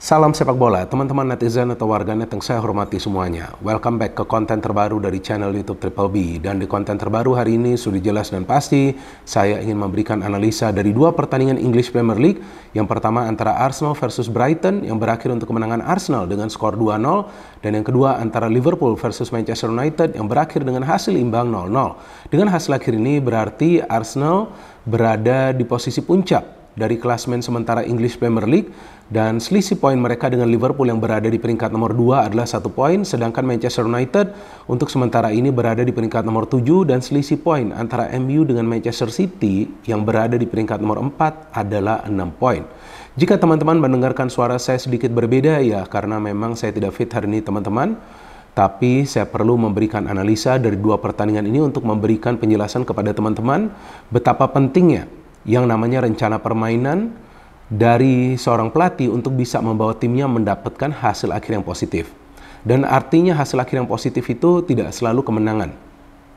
Salam sepak bola, teman-teman netizen atau warganet yang saya hormati semuanya. Welcome back ke konten terbaru dari channel YouTube Triple B. Dan di konten terbaru hari ini sudah jelas dan pasti, saya ingin memberikan analisa dari dua pertandingan English Premier League. Yang pertama antara Arsenal versus Brighton yang berakhir untuk kemenangan Arsenal dengan skor 2-0. Dan yang kedua antara Liverpool versus Manchester United yang berakhir dengan hasil imbang 0-0. Dengan hasil akhir ini berarti Arsenal berada di posisi puncak dari klasemen sementara English Premier League, dan selisih poin mereka dengan Liverpool yang berada di peringkat nomor 2 adalah 1 poin, sedangkan Manchester United untuk sementara ini berada di peringkat nomor 7, dan selisih poin antara MU dengan Manchester City yang berada di peringkat nomor 4 adalah 6 poin. Jika teman-teman mendengarkan suara saya sedikit berbeda, ya karena memang saya tidak fit hari ini teman-teman, tapi saya perlu memberikan analisa dari dua pertandingan ini untuk memberikan penjelasan kepada teman-teman betapa pentingnya yang namanya rencana permainan dari seorang pelatih untuk bisa membawa timnya mendapatkan hasil akhir yang positif. Dan artinya hasil akhir yang positif itu tidak selalu kemenangan,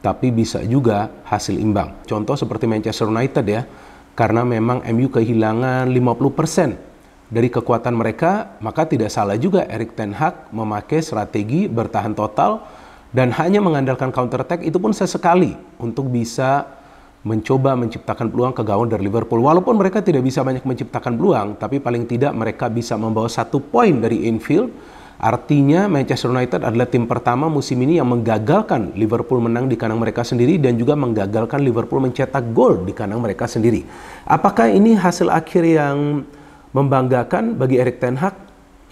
tapi bisa juga hasil imbang. Contoh seperti Manchester United ya, karena memang MU kehilangan 50% dari kekuatan mereka, maka tidak salah juga Erik ten Hag memakai strategi bertahan total dan hanya mengandalkan counter attack, itu pun sesekali untuk bisa mencoba menciptakan peluang ke gawang dari Liverpool. Walaupun mereka tidak bisa banyak menciptakan peluang, tapi paling tidak mereka bisa membawa 1 poin dari Anfield. Artinya Manchester United adalah tim pertama musim ini yang menggagalkan Liverpool menang di kandang mereka sendiri dan juga menggagalkan Liverpool mencetak gol di kandang mereka sendiri. Apakah ini hasil akhir yang membanggakan bagi Erik ten Hag?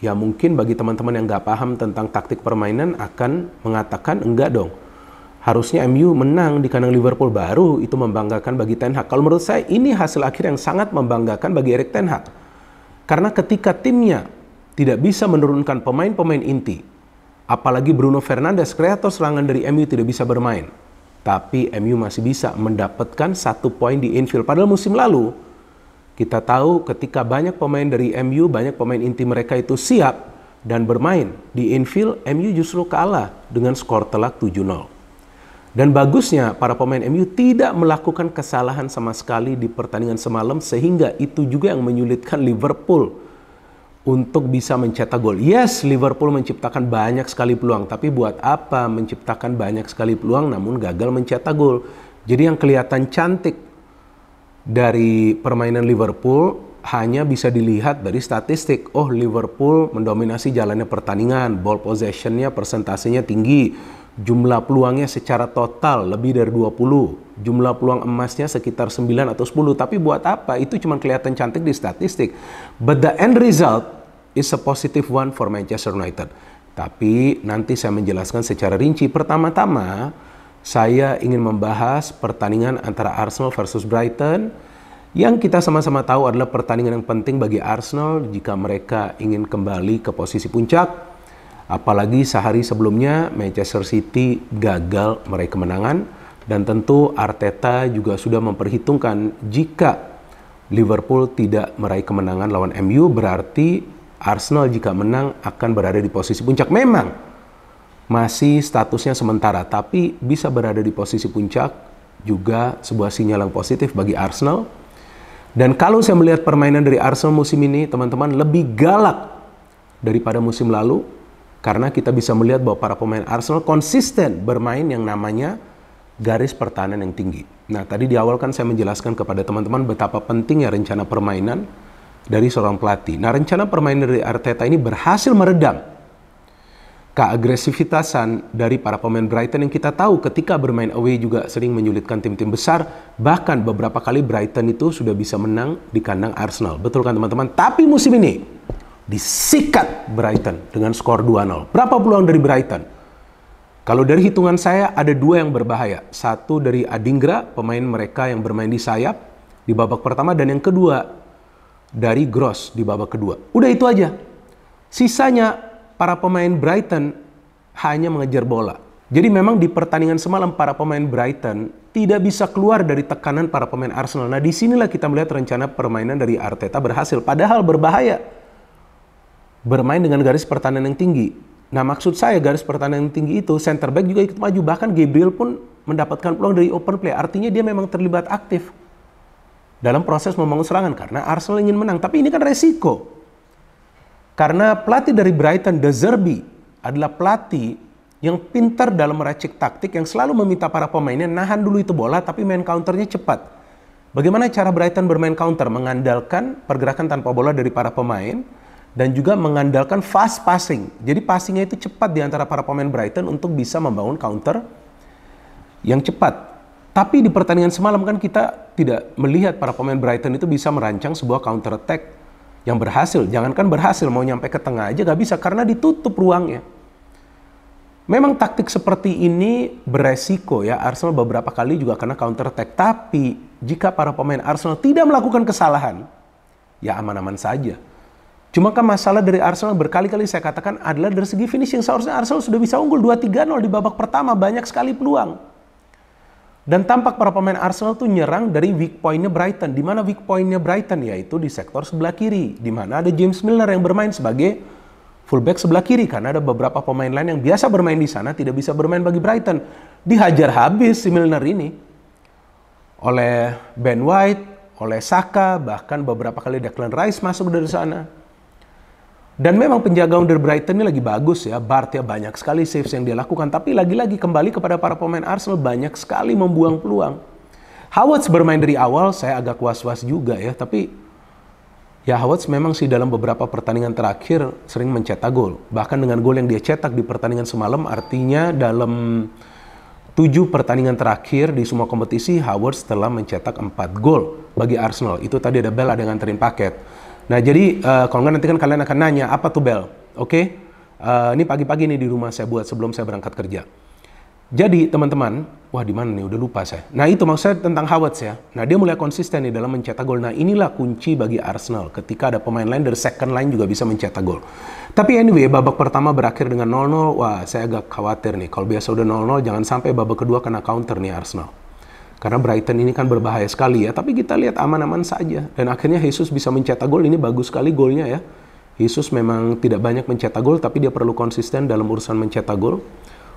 Ya mungkin bagi teman-teman yang nggak paham tentang taktik permainan akan mengatakan enggak dong. Harusnya MU menang di kandang Liverpool baru itu membanggakan bagi ten Hag. Kalau menurut saya ini hasil akhir yang sangat membanggakan bagi Erik ten Hag. Karena ketika timnya tidak bisa menurunkan pemain-pemain inti, apalagi Bruno Fernandes, kreator serangan dari MU tidak bisa bermain, tapi MU masih bisa mendapatkan 1 poin di Anfield. Padahal musim lalu kita tahu ketika banyak pemain dari MU, banyak pemain inti mereka itu siap dan bermain di Anfield, MU justru kalah dengan skor telak 7-0. Dan bagusnya para pemain MU tidak melakukan kesalahan sama sekali di pertandingan semalam, sehingga itu juga yang menyulitkan Liverpool untuk bisa mencetak gol. Yes, Liverpool menciptakan banyak sekali peluang, tapi buat apa menciptakan banyak sekali peluang namun gagal mencetak gol? Jadi yang kelihatan cantik dari permainan Liverpool hanya bisa dilihat dari statistik. Oh, Liverpool mendominasi jalannya pertandingan, ball possession-nya, persentasenya tinggi, jumlah peluangnya secara total lebih dari 20, jumlah peluang emasnya sekitar 9 atau 10, tapi buat apa? Itu cuma kelihatan cantik di statistik. But the end result is a positive one for Manchester United. Tapi nanti saya menjelaskan secara rinci. Pertama-tama saya ingin membahas pertandingan antara Arsenal versus Brighton, yang kita sama-sama tahu adalah pertandingan yang penting bagi Arsenal jika mereka ingin kembali ke posisi puncak. Apalagi sehari sebelumnya Manchester City gagal meraih kemenangan, dan tentu Arteta juga sudah memperhitungkan jika Liverpool tidak meraih kemenangan lawan MU, berarti Arsenal jika menang akan berada di posisi puncak. Memang masih statusnya sementara, tapi bisa berada di posisi puncak juga sebuah sinyal yang positif bagi Arsenal. Dan kalau saya melihat permainan dari Arsenal musim ini, teman-teman, lebih galak daripada musim lalu. Karena kita bisa melihat bahwa para pemain Arsenal konsisten bermain yang namanya garis pertahanan yang tinggi. Nah, tadi di awal kan saya menjelaskan kepada teman-teman betapa pentingnya rencana permainan dari seorang pelatih. Nah, rencana permainan dari Arteta ini berhasil meredam keagresifitasan dari para pemain Brighton yang kita tahu ketika bermain away juga sering menyulitkan tim-tim besar. Bahkan beberapa kali Brighton itu sudah bisa menang di kandang Arsenal. Betul kan teman-teman? Tapi musim ini disikat Brighton dengan skor 2-0. Berapa peluang dari Brighton? Kalau dari hitungan saya ada 2 yang berbahaya. Satu dari Adingra, pemain mereka yang bermain di sayap di babak pertama, dan yang kedua dari Gross di babak kedua. Udah itu aja. Sisanya para pemain Brighton hanya mengejar bola. Jadi memang di pertandingan semalam para pemain Brighton tidak bisa keluar dari tekanan para pemain Arsenal. Nah, disinilah kita melihat rencana permainan dari Arteta berhasil. Padahal berbahaya. bermain dengan garis pertahanan yang tinggi. Nah, maksud saya garis pertahanan yang tinggi itu center back juga ikut maju, bahkan Gabriel pun mendapatkan peluang dari open play. Artinya dia memang terlibat aktif dalam proses membangun serangan karena Arsenal ingin menang. Tapi ini kan resiko. Karena pelatih dari Brighton, De Zerbi, adalah pelatih yang pintar dalam meracik taktik, yang selalu meminta para pemainnya nahan dulu itu bola tapi main counternya cepat. Bagaimana cara Brighton bermain counter? Mengandalkan pergerakan tanpa bola dari para pemain dan juga mengandalkan fast passing. Jadi passingnya itu cepat di antara para pemain Brighton untuk bisa membangun counter yang cepat. Tapi di pertandingan semalam kan kita tidak melihat para pemain Brighton itu bisa merancang sebuah counter attack yang berhasil. Jangankan berhasil, mau nyampe ke tengah aja gak bisa karena ditutup ruangnya. Memang taktik seperti ini beresiko ya. Arsenal beberapa kali juga kena counter attack. Tapi jika para pemain Arsenal tidak melakukan kesalahan, ya aman-aman saja. Cuma kan masalah dari Arsenal berkali-kali saya katakan adalah dari segi finishing. Seharusnya Arsenal sudah bisa unggul 2-3-0 di babak pertama. Banyak sekali peluang. Dan tampak para pemain Arsenal tuh nyerang dari weak point-nya Brighton. Di mana weak point-nya Brighton? Yaitu di sektor sebelah kiri. Di mana ada James Milner yang bermain sebagai fullback sebelah kiri. Karena ada beberapa pemain lain yang biasa bermain di sana tidak bisa bermain bagi Brighton. Dihajar habis si Milner ini oleh Ben White, oleh Saka, bahkan beberapa kali Declan Rice masuk dari sana. Dan memang penjaga dari Brighton ini lagi bagus ya. Bart ya banyak sekali saves yang dia lakukan. Tapi lagi-lagi kembali kepada para pemain Arsenal banyak sekali membuang peluang. Havertz bermain dari awal saya agak was-was juga ya. Tapi ya Havertz memang sih dalam beberapa pertandingan terakhir sering mencetak gol. Bahkan dengan gol yang dia cetak di pertandingan semalam artinya dalam 7 pertandingan terakhir di semua kompetisi Havertz telah mencetak 4 gol bagi Arsenal. Itu tadi ada Bel ada yang nganterin paket. Nah jadi kalau nggak nanti kan kalian akan nanya apa tuh Bel? Oke? Ini pagi-pagi nih di rumah saya buat sebelum saya berangkat kerja. Jadi teman-teman, wah di mana nih udah lupa saya. Nah itu maksud saya tentang Havertz ya. Nah dia mulai konsisten nih dalam mencetak gol. Nah inilah kunci bagi Arsenal ketika ada pemain lain dari second line juga bisa mencetak gol. Tapi anyway babak pertama berakhir dengan 0-0. Wah saya agak khawatir nih. Kalau biasa udah 0-0 jangan sampai babak kedua kena counter nih Arsenal. Karena Brighton ini kan berbahaya sekali ya. Tapi kita lihat aman-aman saja. Dan akhirnya Jesus bisa mencetak gol. Ini bagus sekali golnya ya. Jesus memang tidak banyak mencetak gol. Tapi dia perlu konsisten dalam urusan mencetak gol.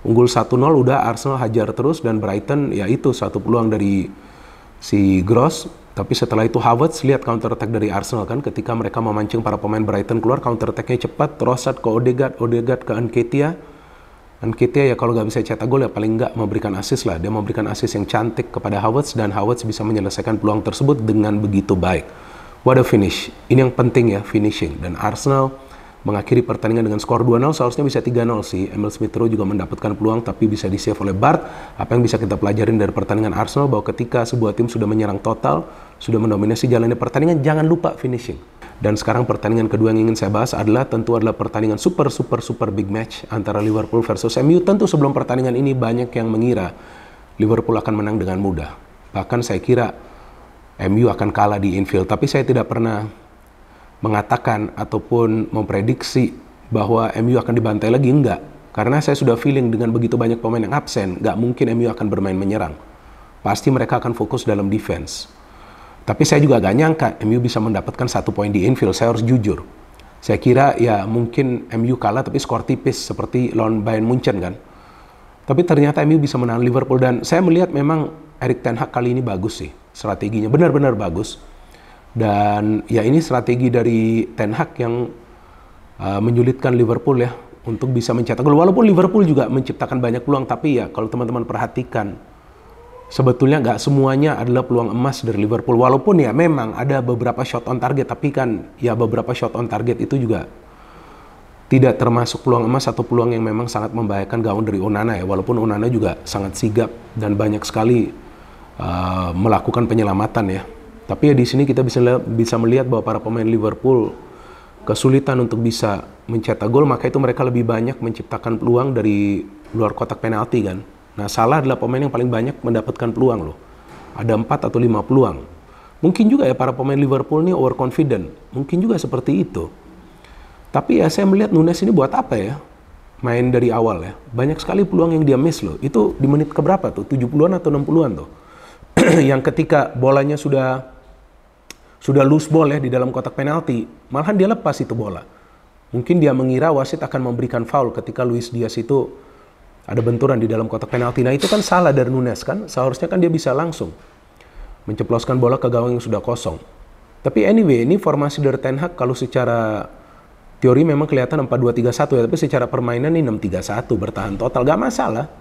Unggul 1-0 udah Arsenal hajar terus. Dan Brighton ya itu satu peluang dari si Gross. Tapi setelah itu Havertz lihat counter attack dari Arsenal kan. Ketika mereka memancing para pemain Brighton keluar. Counter attacknya cepat. Trossard ke Odegaard. Odegaard ke Nketiah. Nketiah ya kalau nggak bisa cetak gol ya paling nggak memberikan assist lah. Dia memberikan assist yang cantik kepada Havertz dan Havertz bisa menyelesaikan peluang tersebut dengan begitu baik. What a finish. Ini yang penting ya, finishing. Dan Arsenal mengakhiri pertandingan dengan skor 2-0, seharusnya bisa 3-0 sih. Emil Smith Rowe juga mendapatkan peluang tapi bisa di-save oleh Bart. Apa yang bisa kita pelajarin dari pertandingan Arsenal bahwa ketika sebuah tim sudah menyerang total, sudah mendominasi jalannya pertandingan, jangan lupa finishing. Dan sekarang pertandingan kedua yang ingin saya bahas adalah pertandingan super big match antara Liverpool versus MU. Tentu sebelum pertandingan ini banyak yang mengira Liverpool akan menang dengan mudah. Bahkan saya kira MU akan kalah di Anfield. Tapi saya tidak pernah mengatakan ataupun memprediksi bahwa MU akan dibantai lagi. Enggak. Karena saya sudah feeling dengan begitu banyak pemain yang absen, nggak mungkin MU akan bermain menyerang. Pasti mereka akan fokus dalam defense. Tapi saya juga gak nyangka MU bisa mendapatkan 1 poin di Anfield. Saya harus jujur. Saya kira ya mungkin MU kalah tapi skor tipis seperti lawan Bayern Munchen kan. Tapi ternyata MU bisa menang Liverpool. Dan saya melihat memang Erik ten Hag kali ini bagus sih. Strateginya benar-benar bagus. Dan ya ini strategi dari ten Hag yang menyulitkan Liverpool ya. Untuk bisa mencetak gol. Walaupun Liverpool juga menciptakan banyak peluang. Tapi ya kalau teman-teman perhatikan. Sebetulnya nggak semuanya adalah peluang emas dari Liverpool. Walaupun ya memang ada beberapa shot on target. Tapi kan ya beberapa shot on target itu juga tidak termasuk peluang emas atau peluang yang memang sangat membahayakan gawang dari Onana ya. Walaupun Onana juga sangat sigap dan banyak sekali melakukan penyelamatan ya. Tapi ya di sini kita bisa melihat bahwa para pemain Liverpool kesulitan untuk bisa mencetak gol. Maka itu mereka lebih banyak menciptakan peluang dari luar kotak penalti kan. Nah, Salah adalah pemain yang paling banyak mendapatkan peluang loh. Ada 4 atau 5 peluang. Mungkin juga ya para pemain Liverpool ini overconfident. Mungkin juga seperti itu. Tapi ya saya melihat Nunes ini buat apa ya? Main dari awal ya. Banyak sekali peluang yang dia miss loh. Itu di menit keberapa tuh? 70-an atau 60-an tuh. Yang ketika bolanya sudah loose ball ya di dalam kotak penalti. Malahan dia lepas itu bola. Mungkin dia mengira wasit akan memberikan foul ketika Luis Diaz itu ada benturan di dalam kotak penalti. Nah itu kan salah dari Nunes kan. Seharusnya kan dia bisa langsung menceploskan bola ke gawang yang sudah kosong. Tapi anyway, ini formasi dari Ten Hag kalau secara teori memang kelihatan 4-2-3-1 ya. Tapi secara permainan ini 6-3-1 bertahan total. Gak masalah.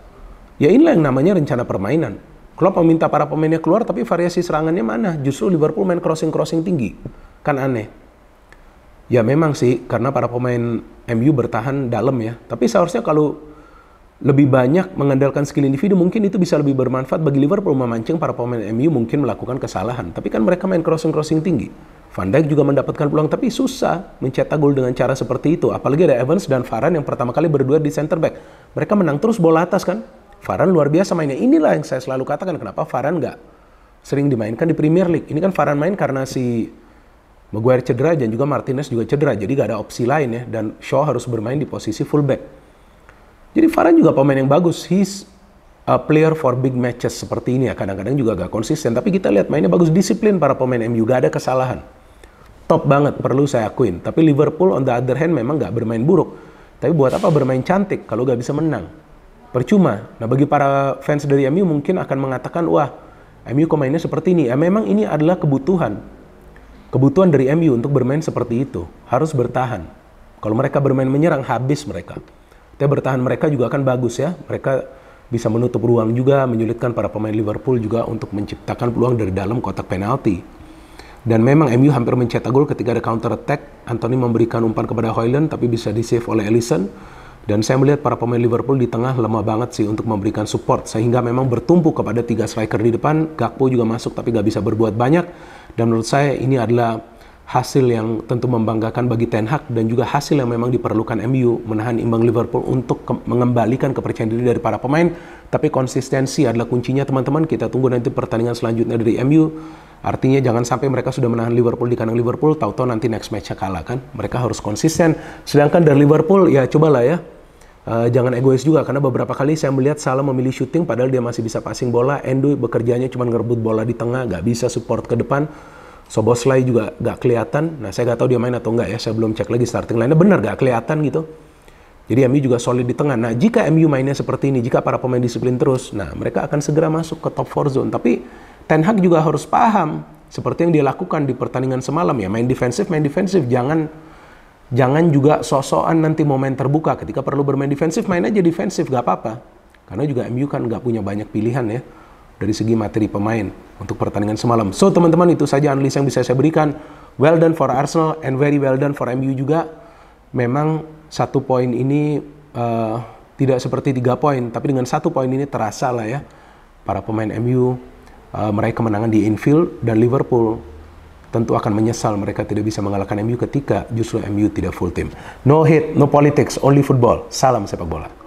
Ya inilah yang namanya rencana permainan. Klopp meminta para pemainnya keluar tapi variasi serangannya mana? Justru Liverpool main crossing-crossing tinggi. Kan aneh. Ya memang sih, karena para pemain MU bertahan dalam ya. Tapi seharusnya kalau lebih banyak mengandalkan skill individu, mungkin itu bisa lebih bermanfaat bagi Liverpool memancing para pemain MU mungkin melakukan kesalahan. Tapi kan mereka main crossing-crossing tinggi. Van Dijk juga mendapatkan peluang, tapi susah mencetak gol dengan cara seperti itu. Apalagi ada Evans dan Varane yang pertama kali berduet di center back. Mereka menang terus bola atas kan. Varane luar biasa mainnya. Inilah yang saya selalu katakan kenapa Varane nggak sering dimainkan di Premier League. Ini kan Varane main karena si Maguire cedera dan juga Martinez juga cedera. Jadi nggak ada opsi lain ya. Dan Shaw harus bermain di posisi fullback. Jadi Varane juga pemain yang bagus. He's a player for big matches seperti ini ya. Kadang-kadang juga nggak konsisten. Tapi kita lihat mainnya bagus. Disiplin para pemain MU. Nggak ada kesalahan. Top banget perlu saya akuin. Tapi Liverpool on the other hand memang nggak bermain buruk. Tapi buat apa bermain cantik kalau nggak bisa menang? Percuma. Nah bagi para fans dari MU mungkin akan mengatakan, wah MU kok mainnya seperti ini. Ya memang ini adalah kebutuhan. Kebutuhan dari MU untuk bermain seperti itu. Harus bertahan. Kalau mereka bermain menyerang, habis mereka. Tapi bertahan mereka juga akan bagus ya. Mereka bisa menutup ruang juga, menyulitkan para pemain Liverpool juga untuk menciptakan peluang dari dalam kotak penalti. Dan memang MU hampir mencetak gol ketika ada counter attack. Anthony memberikan umpan kepada Højlund tapi bisa di-save oleh Alisson. Dan saya melihat para pemain Liverpool di tengah lemah banget sih untuk memberikan support. Sehingga memang bertumpu kepada 3 striker di depan. Gakpo juga masuk tapi gak bisa berbuat banyak. Dan menurut saya ini adalah hasil yang tentu membanggakan bagi Ten Hag. Dan juga hasil yang memang diperlukan MU menahan imbang Liverpool untuk mengembalikan kepercayaan diri dari para pemain. Tapi konsistensi adalah kuncinya teman-teman. Kita tunggu nanti pertandingan selanjutnya dari MU. Artinya jangan sampai mereka sudah menahan Liverpool di kandang Liverpool. Tahu-tahu nanti next match-nya kalah kan. Mereka harus konsisten. Sedangkan dari Liverpool ya cobalah ya. Jangan egois juga karena beberapa kali saya melihat Salah memilih shooting padahal dia masih bisa passing bola. Endo bekerjanya cuma ngerebut bola di tengah, nggak bisa support ke depan. Szoboszlai juga nggak kelihatan. Nah saya nggak tahu dia main atau nggak ya, saya belum cek lagi starting line-nya. Benar nggak kelihatan gitu. Jadi MU juga solid di tengah. Nah jika MU mainnya seperti ini, jika para pemain disiplin terus, nah mereka akan segera masuk ke top 4 zone. Tapi Ten Hag juga harus paham seperti yang dia lakukan di pertandingan semalam ya, main defensif, Jangan juga sok-sokan nanti momen terbuka. Ketika perlu bermain defensif, main aja defensif, gak apa-apa. Karena juga MU kan gak punya banyak pilihan ya dari segi materi pemain untuk pertandingan semalam. So teman-teman, itu saja analisa yang bisa saya berikan. Well done for Arsenal and very well done for MU juga. Memang 1 poin ini tidak seperti 3 poin, tapi dengan 1 poin ini terasa lah ya para pemain MU meraih kemenangan di Anfield. Dan Liverpool tentu akan menyesal mereka tidak bisa mengalahkan MU ketika justru MU tidak full team. No hate, no politics, only football. Salam sepak bola.